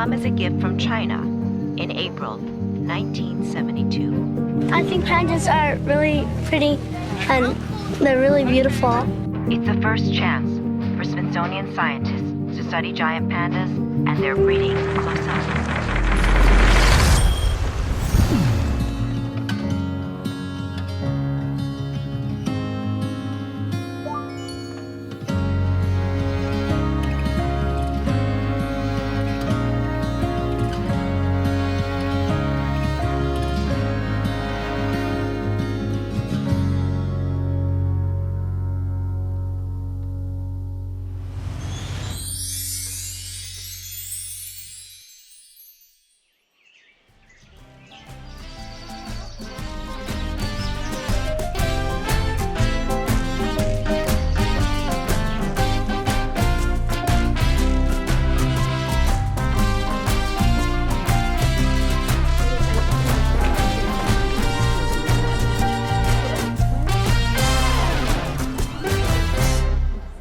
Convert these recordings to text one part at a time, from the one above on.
come as a gift from China in April 1972. I think pandas are really pretty and they're really beautiful. It's the first chance for Smithsonian scientists to study giant pandas and their breeding close up.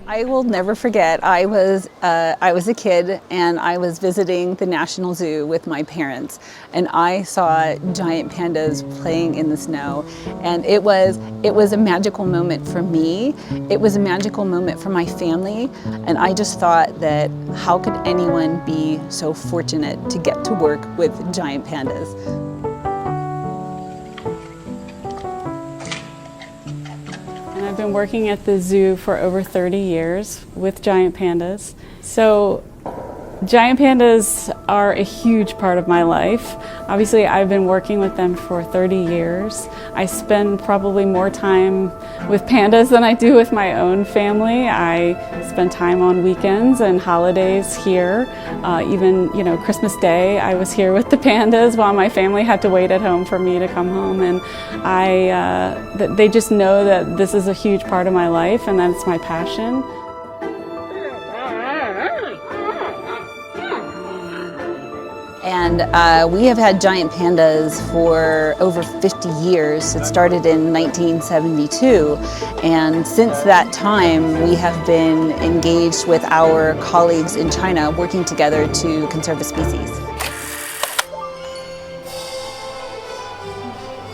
I will never forget, I was a kid and I was visiting the National Zoo with my parents, and I saw giant pandas playing in the snow, and it was a magical moment for me. It was a magical moment for my family, and I just thought that how could anyone be so fortunate to get to work with giant pandas? I've been working at the zoo for over 30 years with giant pandas. So giant pandas are a huge part of my life. Obviously, I've been working with them for 30 years. I spend probably more time with pandas than I do with my own family. I spend time on weekends and holidays here. Even, Christmas Day, I was here with the pandas while my family had to wait at home for me to come home. And they just know that this is a huge part of my life and that it's my passion. And we have had giant pandas for over 50 years. It started in 1972, and since that time we have been engaged with our colleagues in China, working together to conserve the species.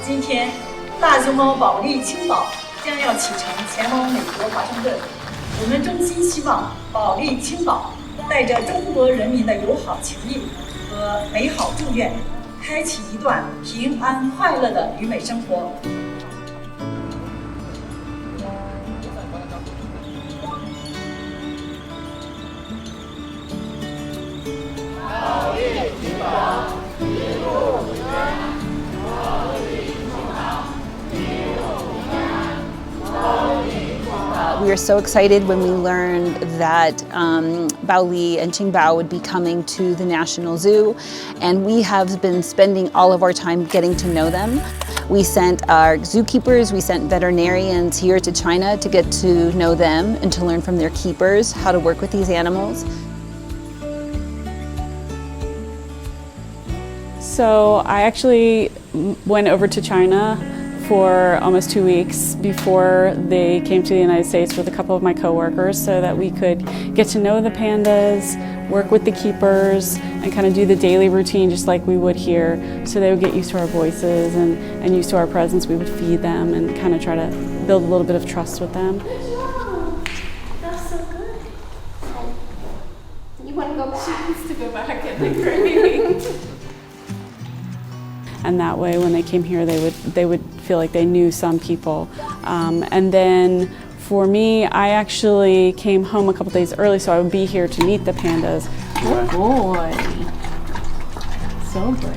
今天，大熊猫保利青岛将要启程前往美国华盛顿。我们衷心希望保利青岛带着中国人民的友好情谊和美好祝愿，开启一段平安快乐的旅美生活。保利青岛，一路平安。保利青岛，一路平安。保利青岛。We were so excited when we learned that Bao Li and Qing Bao would be coming to the National Zoo, and we have been spending all of our time getting to know them. We sent our zookeepers, we sent veterinarians here to China to get to know them and to learn from their keepers how to work with these animals. So I actually went over to China for almost 2 weeks before they came to the United States with a couple of my coworkers so that we could get to know the pandas, work with the keepers, and kind of do the daily routine just like we would here. So they would get used to our voices and used to our presence. We would feed them and kind of try to build a little bit of trust with them. That's so good. You want to go back? She wants to go back and agree. And that way, when they came here, they would feel like they knew some people. And then for me, I actually came home a couple days early, so I would be here to meet the pandas. Good boy. So brave.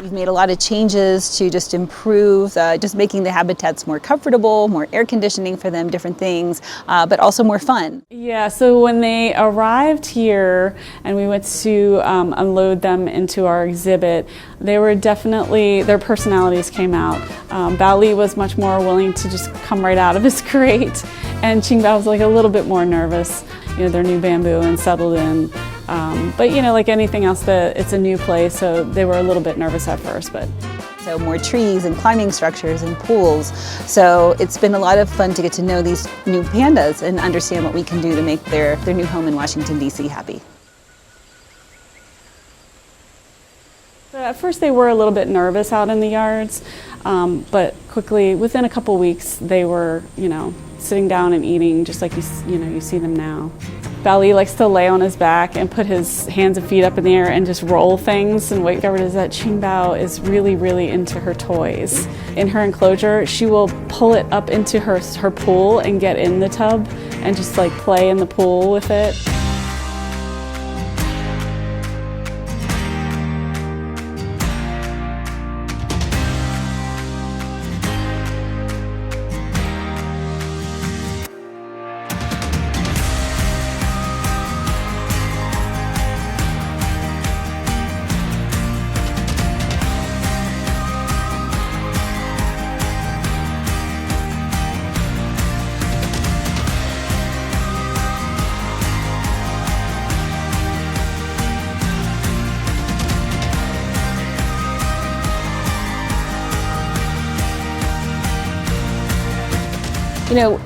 We've made a lot of changes to just improve, just making the habitats more comfortable, more air conditioning for them, different things, but also more fun. Yeah, so when they arrived here and we went to unload them into our exhibit, they were definitely, their personalities came out. Bao Li was much more willing to just come right out of his crate, and Qing Bao was like a little bit more nervous. They're new bamboo and settled in. But like anything else, it's a new place, so they were a little bit nervous at first. But So more trees and climbing structures and pools. So it's been a lot of fun to get to know these new pandas and understand what we can do to make their new home in Washington, D.C. happy. So at first they were a little bit nervous out in the yards, but quickly, within a couple weeks, they were, sitting down and eating just like you see them now. Bali likes to lay on his back and put his hands and feet up in the air and just roll things. And what we discovered is that Qing is really, really into her toys. In her enclosure, she will pull it up into her pool and get in the tub and just like play in the pool with it.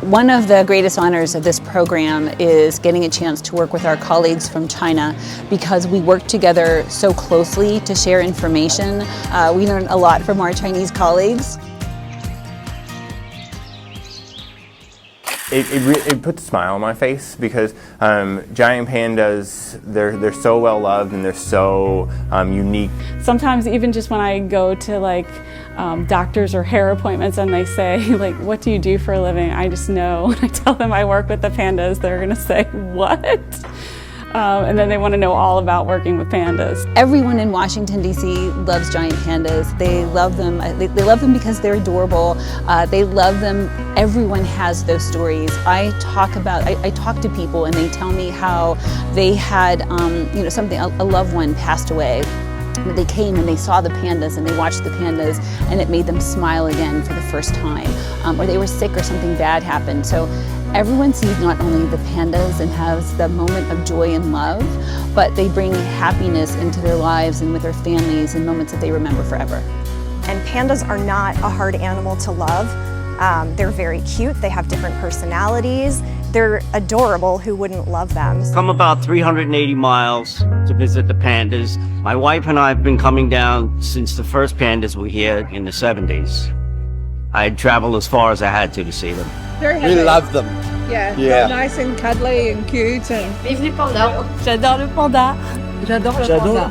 One of the greatest honors of this program is getting a chance to work with our colleagues from China because we work together so closely to share information. We learn a lot from our Chinese colleagues. It puts a smile on my face because giant pandas, they're so well loved and they're so unique. Sometimes even just when I go to doctors or hair appointments and they say what do you do for a living, I just know when I tell them I work with the pandas, they're gonna say what? And then they want to know all about working with pandas. Everyone in Washington, D.C. loves giant pandas. They love them. They love them because they're adorable. They love them. Everyone has those stories. I talk to people and they tell me how they had, a loved one passed away. They came and they saw the pandas and they watched the pandas and it made them smile again for the first time. Or they were sick or something bad happened. So everyone sees not only the pandas and has the moment of joy and love, but they bring happiness into their lives and with their families and moments that they remember forever. And pandas are not a hard animal to love. They're very cute, they have different personalities. They're adorable, who wouldn't love them? Come about 380 miles to visit the pandas. My wife and I have been coming down since the first pandas were here in the 70s. I had traveled as far as I had to see them. We love them. Yeah, they're nice and cuddly and cute. Vive les pandas. J'adore le panda. J'adore le panda.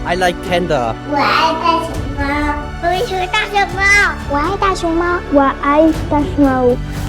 I like panda. 我爱大熊猫。我喜欢大熊猫。我爱大熊猫。我爱大熊猫。